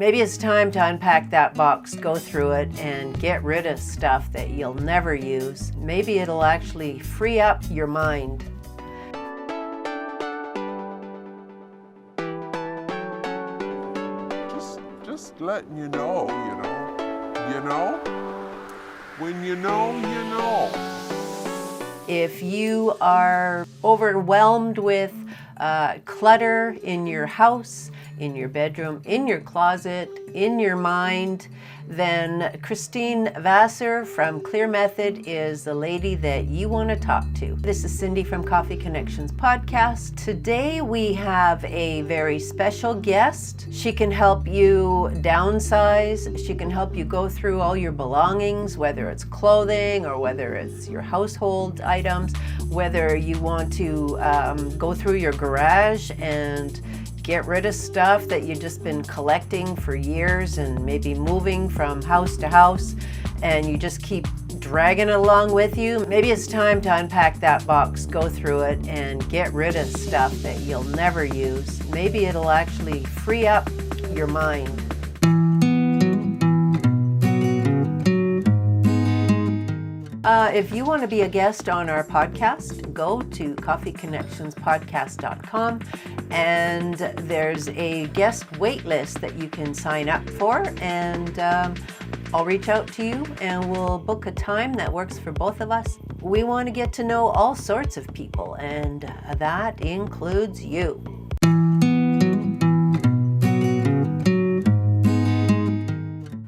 Maybe it's time to unpack that box, go through it, and get rid of stuff that you'll never use. Maybe it'll actually free up your mind. Just letting you know. When you know, you know. If you are overwhelmed with clutter in your house, in your bedroom, in your closet, in your mind, then Christine Vasseur from Clear Method is the lady that you want to talk to. This is Cindy from Coffee Connections podcast. Today we have a very special guest. She can help you downsize. She can help you go through all your belongings, whether it's clothing or whether it's your household items, whether you want to go through your garage and get rid of stuff that you've just been collecting for years and maybe moving from house to house and you just keep dragging it along with you. Maybe it's time to unpack that box, go through it, and get rid of stuff that you'll never use. Maybe it'll actually free up your mind. If you want to be a guest on our podcast, go to coffeeconnectionspodcast.com and there's a guest wait list that you can sign up for, and I'll reach out to you and we'll book a time that works for both of us. We want to get to know all sorts of people, and that includes you.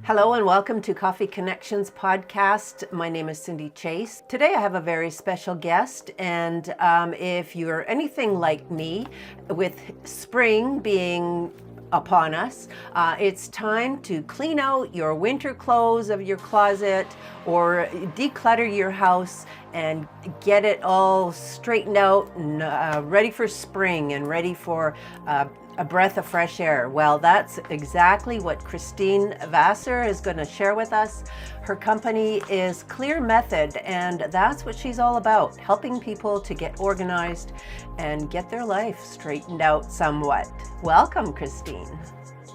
Hello and welcome to Coffee Connections podcast. My name is Cindy Chase. Today I have a very special guest, and if you're anything like me, with spring being upon us, it's time to clean out your winter clothes of your closet or declutter your house and get it all straightened out and ready for spring and ready for a breath of fresh air. Well, that's exactly what Christine Vasseur is going to share with us. Her company is Clear Method, and that's what she's all about, helping people to get organized and get their life straightened out somewhat. Welcome, Christine.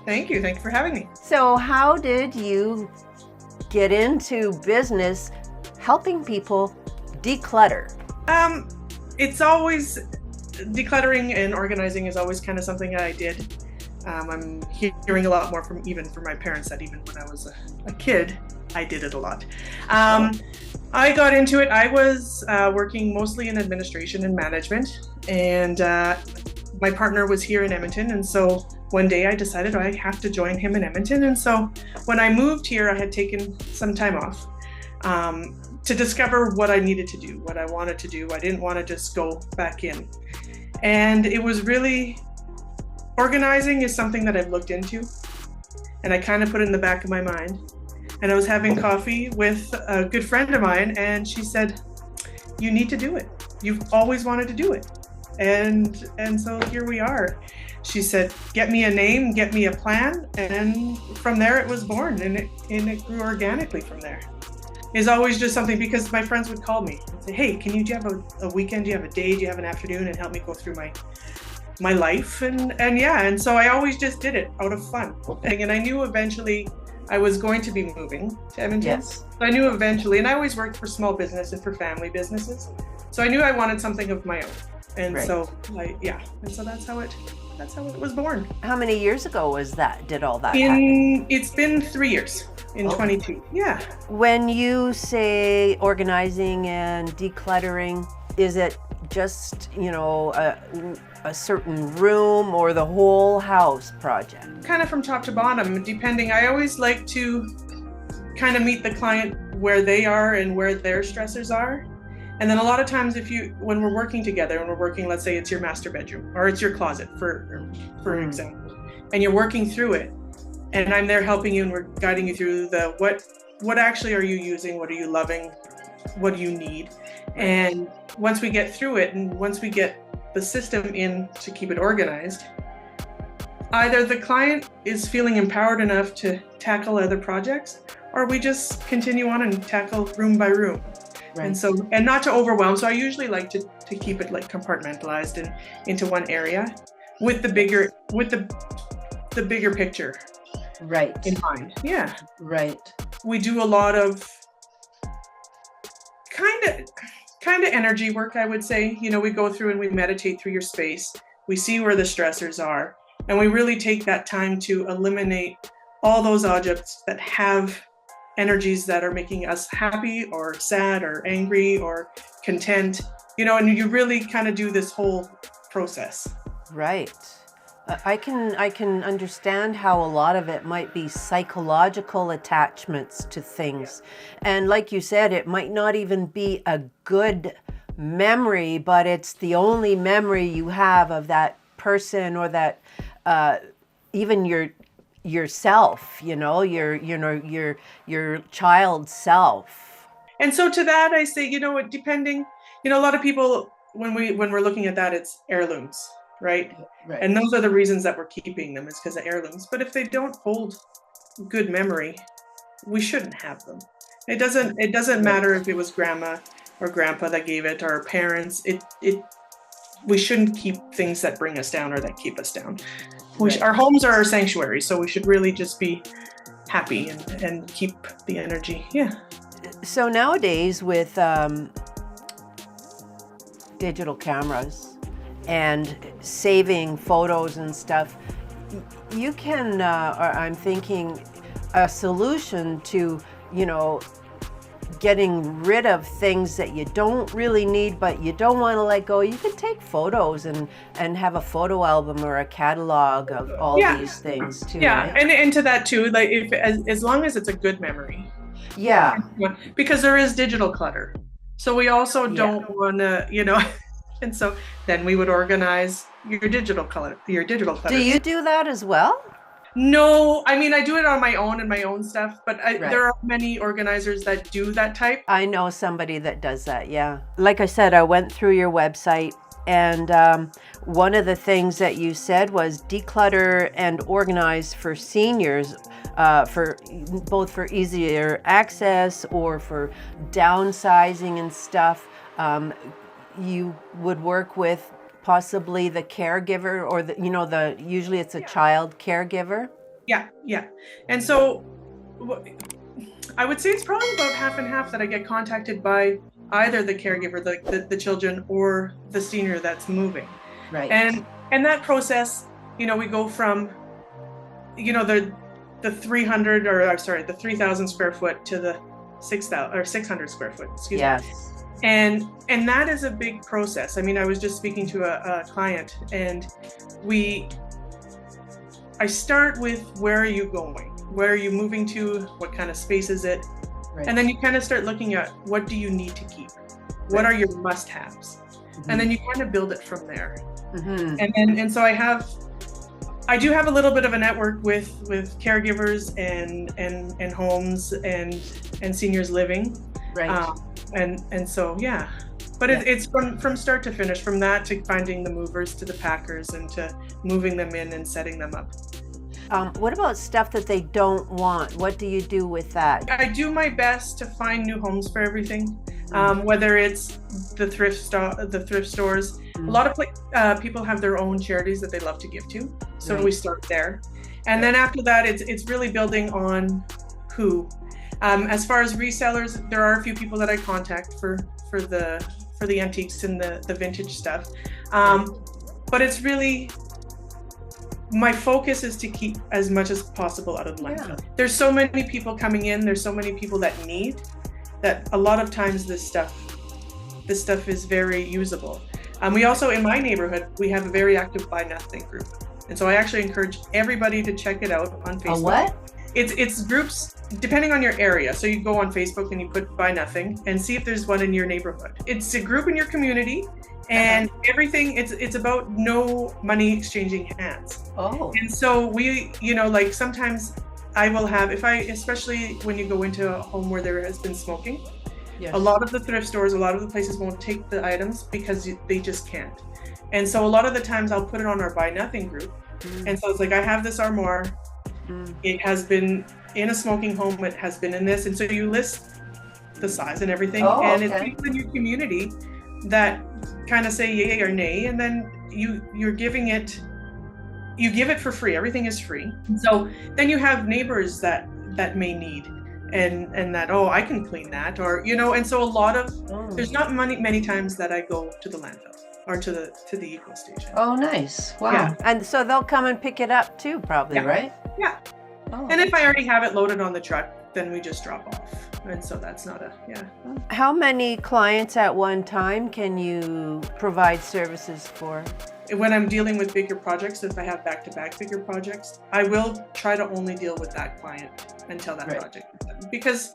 Thank you. Thank you for having me. So how did you get into business helping people declutter? It's always decluttering and organizing is always kind of something I did. I'm hearing a lot more from my parents that even when I was a kid, I did it a lot. I got into it. I was working mostly in administration and management, and my partner was here in Edmonton, and so one day I decided I have to join him in Edmonton. And so when I moved here, I had taken some time off to discover what I needed to do, what I wanted to do. I didn't want to just go back in. And it was really, organizing is something that I've looked into, and I kind of put it in the back of my mind. And I was having coffee with a good friend of mine, and she said, you need to do it. You've always wanted to do it. And so here we are. She said, get me a name, get me a plan. And from there it was born, and it grew organically from there. Is always just something, because my friends would call me and say, hey, do you have a weekend, do you have a day, do you have an afternoon, and help me go through my life, and so I always just did it out of fun. And I knew eventually I was going to be moving to Edmonton. Yes. So I knew eventually, and I always worked for small business and for family businesses, so I knew I wanted something of my own, and right. so that's how it was born. How many years ago was that? Did all that happen? It's been 3 years. In 22, yeah. When you say organizing and decluttering, is it just, a certain room or the whole house project? Kind of from top to bottom, depending. I always like to kind of meet the client where they are and where their stressors are. And then a lot of times when we're working together, let's say it's your master bedroom or it's your closet, for example, and you're working through it, and I'm there helping you, and we're guiding you through what actually are you using, what are you loving, what do you need. And once we get through it, and once we get the system in to keep it organized, either the client is feeling empowered enough to tackle other projects, or we just continue on and tackle room by room. Right. And not to overwhelm. So I usually like to keep it like compartmentalized and into one area with the bigger picture. Right. in mind. Yeah. Right. We do a lot of kind of energy work, I would say. You know, we go through and we meditate through your space. We see where the stressors are, and we really take that time to eliminate all those objects that have energies that are making us happy or sad or angry or content, you know, and you really kind of do this whole process. Right. I can understand how a lot of it might be psychological attachments to things. And like you said, it might not even be a good memory, but it's the only memory you have of that person or that even yourself, you know, your child's self. And so to that I say, you know, depending, you know, a lot of people when we're looking at that, it's heirlooms. Right? Right. And those are the reasons that we're keeping them, is because of heirlooms. But if they don't hold good memory, we shouldn't have them. It doesn't matter if it was grandma or grandpa that gave it, or our parents. We shouldn't keep things that bring us down or that keep us down. Our homes are our sanctuary, so we should really just be happy and keep the energy. Yeah. So nowadays with digital cameras and saving photos and stuff, you can, or I'm thinking a solution to, you know, getting rid of things that you don't really need, but you don't want to let go. You could take photos and have a photo album or a catalog of all these things too. Yeah, right? and to that too, like if as long as it's a good memory. Yeah. Because there is digital clutter. So we also don't want to, you know, and so then we would organize your digital clutter. Do you do that as well? No, I mean, I do it on my own and my own stuff, but there are many organizers that do that type. I know somebody that does that, yeah. Like I said, I went through your website, and one of the things that you said was declutter and organize for seniors, for both for easier access or for downsizing and stuff. You would work with possibly the caregiver, or usually it's a child caregiver. Yeah. And so I would say it's probably about half and half that I get contacted by either the caregiver, the children, or the senior that's moving. Right. And that process, you know, we go from, you know, the 3,000 square foot to the 600 square foot. Excuse me. And that is a big process. I mean, I was just speaking to a client, and I start with, where are you going? Where are you moving to? What kind of space is it? Right. And then you kind of start looking at, what do you need to keep? What are your must-haves? Mm-hmm. And then you kind of build it from there. Mm-hmm. And so I do have a little bit of a network with caregivers and homes and seniors living. Right. And so, yeah, but it's from start to finish, from that to finding the movers to the packers and to moving them in and setting them up. What about stuff that they don't want? What do you do with that? I do my best to find new homes for everything, whether it's the thrift stores. A lot of people have their own charities that they love to give to, so we start there, and then after that, it's really building on who. As far as resellers, there are a few people that I contact for the antiques and the vintage stuff, but it's really, my focus is to keep as much as possible out of the landfill. There's so many people coming in. There's so many people that need that. A lot of times this stuff is very usable. We also, in my neighborhood, we have a very active Buy Nothing group, and so I actually encourage everybody to check it out on Facebook. A what? It's groups depending on your area. So you go on Facebook and you put Buy Nothing and see if there's one in your neighborhood. It's a group in your community, and everything, it's about no money exchanging hands. Oh. And so we, you know, like sometimes I will have, especially when you go into a home where there has been smoking, a lot of the thrift stores, a lot of the places won't take the items because they just can't. And so a lot of the times I'll put it on our Buy Nothing group. And so it's like, I have this armoire. It has been in a smoking home, it has been in this, and so you list the size and everything, it's people in your community that kind of say yay or nay, and then you're giving it you give it for free. Everything is free. So then you have neighbors that may need, and that, oh, I can clean that, or, you know, and so a lot of, there's not many times that I go to the landfill or to the eco station. Oh, nice. Wow. Yeah. And so they'll come and pick it up too, probably, Yeah. right? Yeah. Oh, And if I already have it loaded on the truck, then we just drop off. And so that's not How many clients at one time can you provide services for? When I'm dealing with bigger projects, if I have back-to-back bigger projects, I will try to only deal with that client until that project is done. Because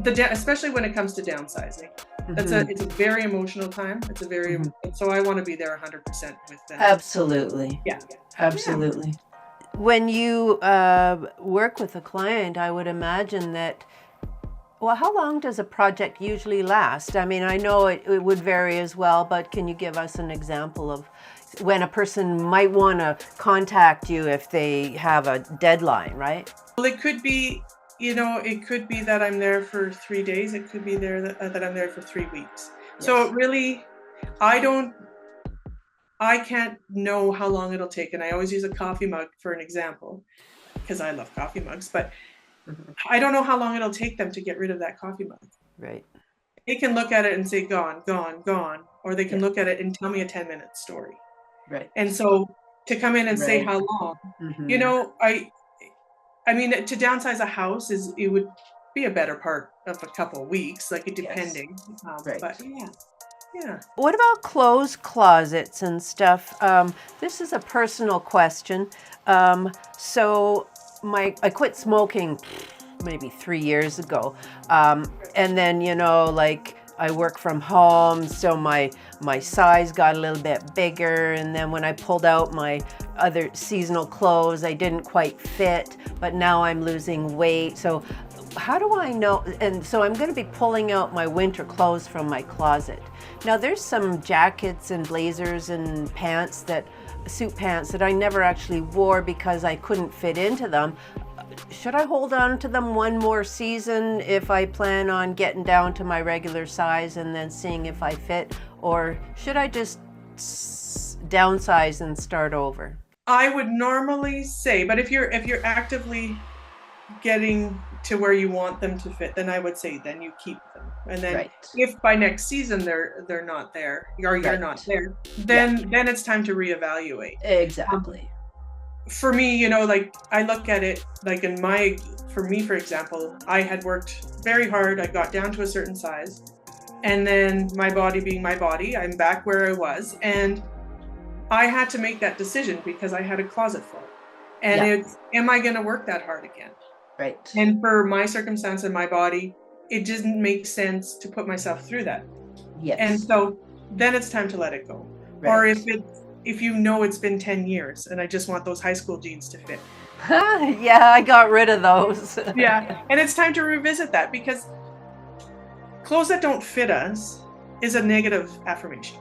especially when it comes to downsizing, it's a very emotional time. It's a very, and so I want to be there 100% with them. Absolutely. Yeah. Absolutely. Yeah. When you work with a client, I would imagine that, well, how long does a project usually last? I mean, I know it would vary as well, but can you give us an example of when a person might want to contact you if they have a deadline, right? Well, it could be, you know, it could be that I'm there for 3 days. It could be that I'm there for 3 weeks. Yes. So it really, I can't know how long it'll take. And I always use a coffee mug for an example because I love coffee mugs, but I don't know how long it'll take them to get rid of that coffee mug. Right. They can look at it and say, gone, gone, gone. Or they can look at it and tell me a 10-minute story. Right. And so to come in and say how long, you know, I mean, to downsize a house it would be a better part of a couple of weeks, like depending. Right. But yeah. What about clothes closets and stuff? This is a personal question. So I quit smoking maybe 3 years ago. And then, you know, like I work from home, so my size got a little bit bigger. And then when I pulled out my other seasonal clothes, I didn't quite fit, but now I'm losing weight. So how do I know? And so I'm going to be pulling out my winter clothes from my closet. Now there's some jackets and blazers and suit pants that I never actually wore because I couldn't fit into them. Should I hold on to them one more season if I plan on getting down to my regular size and then seeing if I fit? Or should I just downsize and start over? I would normally say, but if you're actively getting to where you want them to fit, then I would say then you keep them. And then if by next season they're not there, or you're not there, then it's time to reevaluate. Exactly. For me, you know, like I look at it like for me, for example, I had worked very hard. I got down to a certain size, and then my body being my body, I'm back where I was, and I had to make that decision because I had a closet full. And am I going to work that hard again? Right. And for my circumstance and my body, it didn't make sense to put myself through that. Yes. And so then it's time to let it go. Right. Or if you know it's been 10 years and I just want those high school jeans to fit. Yeah, I got rid of those. Yeah. And it's time to revisit that, because clothes that don't fit us is a negative affirmation.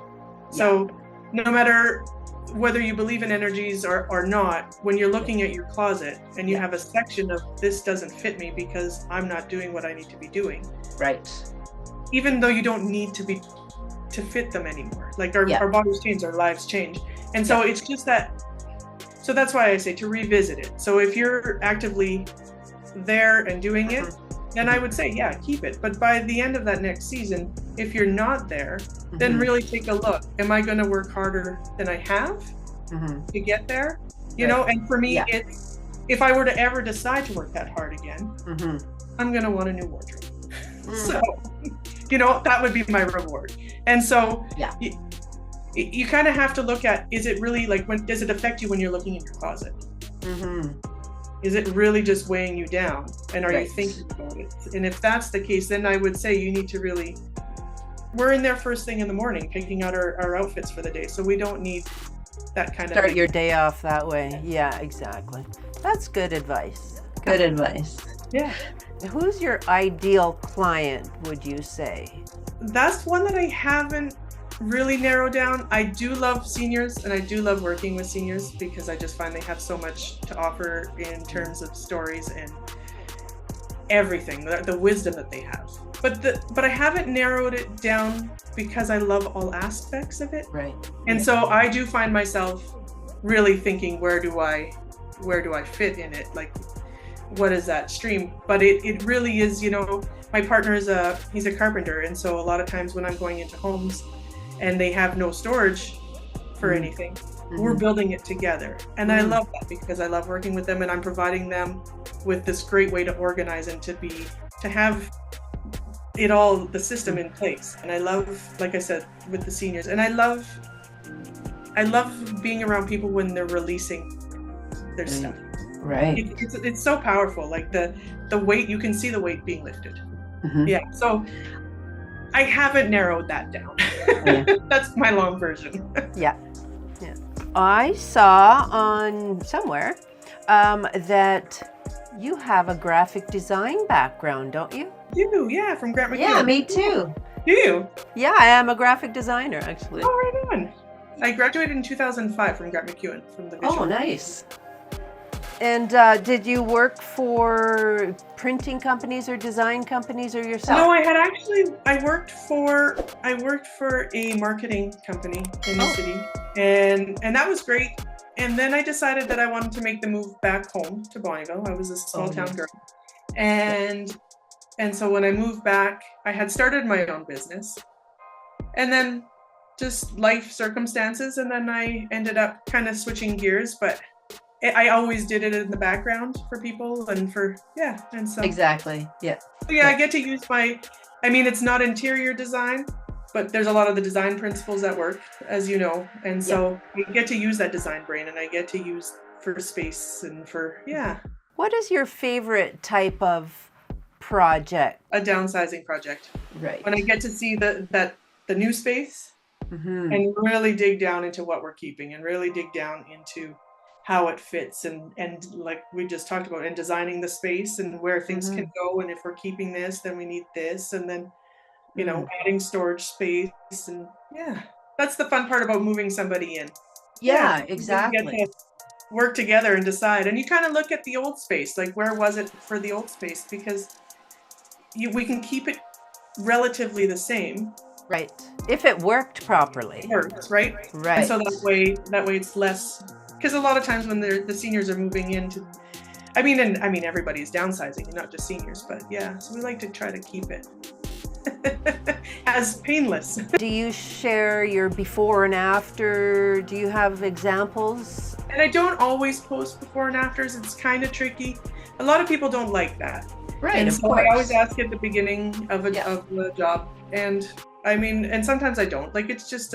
So no matter whether you believe in energies or not, when you're looking at your closet and you have a section of this doesn't fit me because I'm not doing what I need to be doing. Right. Even though you don't need to fit them anymore. Like our bodies change, our lives change. And so it's just that, so that's why I say to revisit it. So if you're actively there and doing it, then I would say, keep it. But by the end of that next season, if you're not there, then really take a look. Am I going to work harder than I have to get there? You know, and for me, it's, if I were to ever decide to work that hard again, I'm going to want a new wardrobe. So, you know, that would be my reward. And so you kind of have to look at, is it really like, does it affect you when you're looking in your closet? Is it really just weighing you down? And are you thinking about it? And if that's the case, then I would say you need to really, we're in there first thing in the morning, picking out our outfits for the day. So we don't need that kind of start your day off that way. Yeah, exactly. That's good advice. Good advice. Yeah. Who's your ideal client, would you say? That's one that I haven't really narrowed down. I do love seniors, and I do love working with seniors because I just find they have so much to offer in terms of stories and everything, the wisdom that they have. But I haven't narrowed it down because I love all aspects of it. Right. And so I do find myself really thinking, where do I fit in it? Like, what is that stream? But it really is, my partner he's a carpenter. And so a lot of times when I'm going into homes and they have no storage for anything, we're building it together. And I love that because I love working with them, and I'm providing them with this great way to organize and to have it all, the system in place. And I love, like I said, with the seniors, and I love being around people when they're releasing their stuff. Right. It's so powerful. Like the weight, you can see the weight being lifted. Yeah. So I haven't narrowed that down. That's my long version. Yeah. I saw on somewhere that you have a graphic design background, don't you? Yeah, from Grant McEwen. Yeah, me too. Do you? Yeah, I am a graphic designer, actually. Oh, right on. I graduated in 2005 from Grant McEwen, from the visual. Oh, nice. And did you work for printing companies or design companies or yourself? No, I worked for a marketing company in the city, and that was great. And then I decided that I wanted to make the move back home to 𝐵𝐚𝐬𝐿. I was a small town girl. And so when I moved back, I had started my own business. And then just life circumstances, and then I ended up kind of switching gears, but I always did it in the background for people and and so. Exactly, yeah. So I get to use it's not interior design, but there's a lot of the design principles at work, as you know, and so I get to use that design brain, and I get to use for space and for, What is your favorite type of project? A downsizing project. Right. When I get to see the new space and really dig down into what we're keeping and really dig down into how it fits and like we just talked about, and designing the space and where things can go, and if we're keeping this, then we need this, and then adding storage space, and that's the fun part about moving somebody in. Exactly. We get to work together and decide, and you kind of look at the old space, like where was it for the old space, because we can keep it relatively the same. Right. If it worked properly. It works, right? Right. And so that way it's less. Because a lot of times when the seniors are moving into, everybody's downsizing, not just seniors, but so we like to try to keep it as painless. Do you share your before and after? Do you have examples? And I don't always post before and afters. It's kind of tricky. A lot of people don't like that. Right, and of so course. I always ask at the beginning of a job. And and sometimes I don't. Like, it's just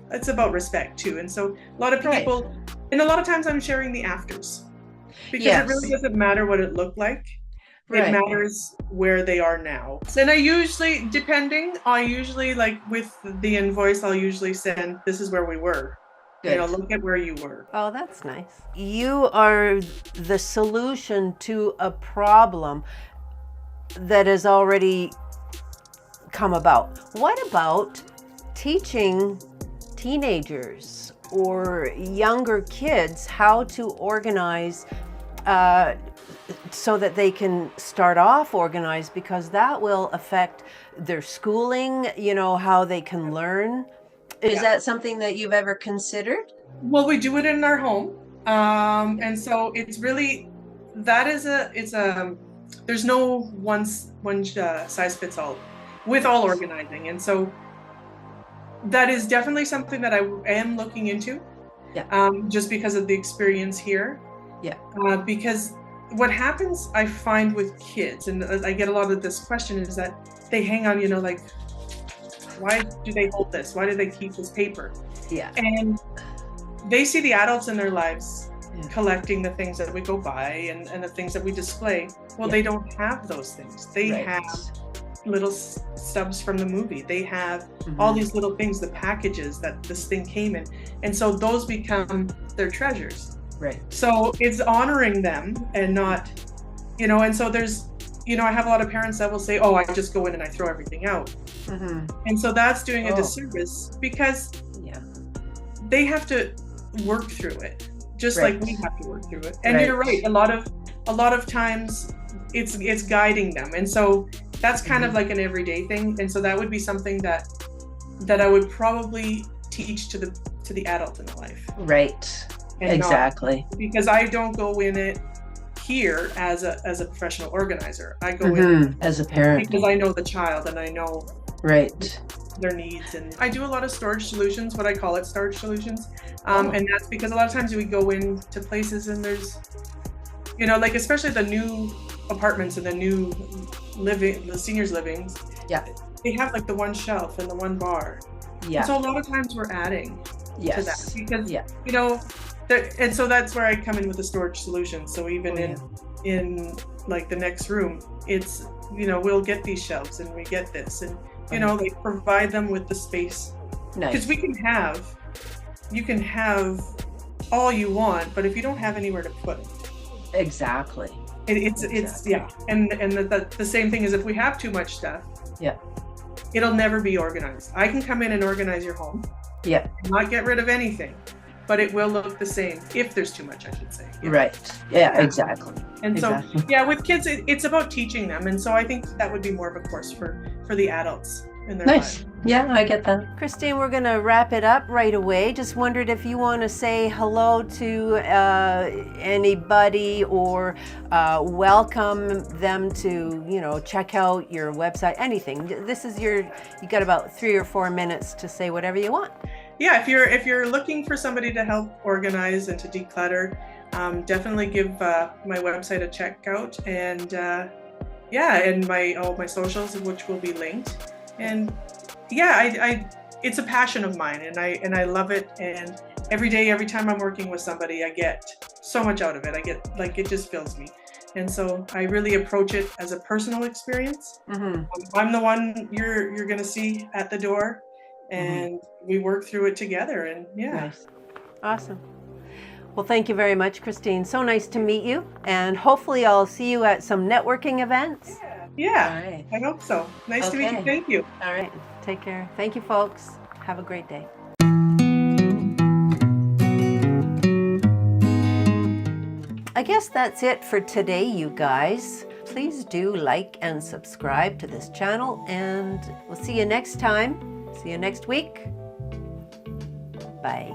it's about respect too. And so a lot of people, and a lot of times I'm sharing the afters, because it really doesn't matter what it looked like. It matters where they are now. And I usually, like with the invoice, I'll usually send, this is where we were. Good. Look at where you were. Oh, that's nice. You are the solution to a problem that has already come about. What about teaching teenagers or younger kids how to organize so that they can start off organized, because that will affect their schooling, how they can learn? Is that something that you've ever considered? Well, we do it in our home. And so it's really, there's no one size fits all with all organizing. And so that is definitely something that I am looking into, just because of the experience here. Because what happens, I find with kids, and I get a lot of this question, is that they hang on, like, why do they hold this? Why do they keep this paper? And they see the adults in their lives collecting the things that we go buy and the things that we display. Well, they don't have those things. They have little stubs from the movie. They have all these little things, the packages that this thing came in. And so those become their treasures. Right. So it's honoring them and not, and so there's, I have a lot of parents that will say, oh, I just go in and I throw everything out. And so that's doing a disservice, because they have to work through it, just like we have to work through it. And you're right, a lot of times it's guiding them. And so that's kind of like an everyday thing. And so that would be something that I would probably teach to to the adult in the life. Right. And Exactly. because I don't go in it here as a professional organizer. I go in As a parent. because I know the child and I know Right. their needs. And I do a lot of storage solutions, what I call it, storage solutions. And that's because a lot of times we go into places and there's, like especially the new apartments and the new the seniors livings. Yeah. They have like the one shelf and the one bar. Yeah. So a lot of times we're adding to that because, Yeah. and so that's where I come in with the storage solution. So even in like the next room, it's, we'll get these shelves and we get this and, like provide them with the space. Because Nice. you can have all you want, but if you don't have anywhere to put it, Exactly. it's yeah. And the same thing is if we have too much stuff, Yeah. it'll never be organized. I can come in and organize your home, Yeah. not get rid of anything, but it will look the same if there's too much, I should say. Right. Yeah, exactly. And Exactly. so, with kids, it's about teaching them. And so I think that would be more of a course for the adults in their Nice. lives. Yeah, I get that. Christine, we're going to wrap it up right away. Just wondered if you want to say hello to anybody or welcome them to, check out your website, anything. This is you got about 3 or 4 minutes to say whatever you want. Yeah, if you're looking for somebody to help organize and to declutter, definitely give my website a check out, and and all my socials, which will be linked. And I it's a passion of mine, and I love it. And every day, every time I'm working with somebody, I get so much out of it. I get it just fills me. And so I really approach it as a personal experience. I'm the one you're gonna see at the door, and we work through it together. And Nice. Awesome. Well, thank you very much, Christine. So nice to meet you, and hopefully I'll see you at some networking events. Yeah, All right. I hope so. Nice to meet you. Okay. Thank you. All right. Take care. Thank you, folks. Have a great day. I guess that's it for today, you guys. Please do like and subscribe to this channel, and we'll see you next time. See you next week. Bye.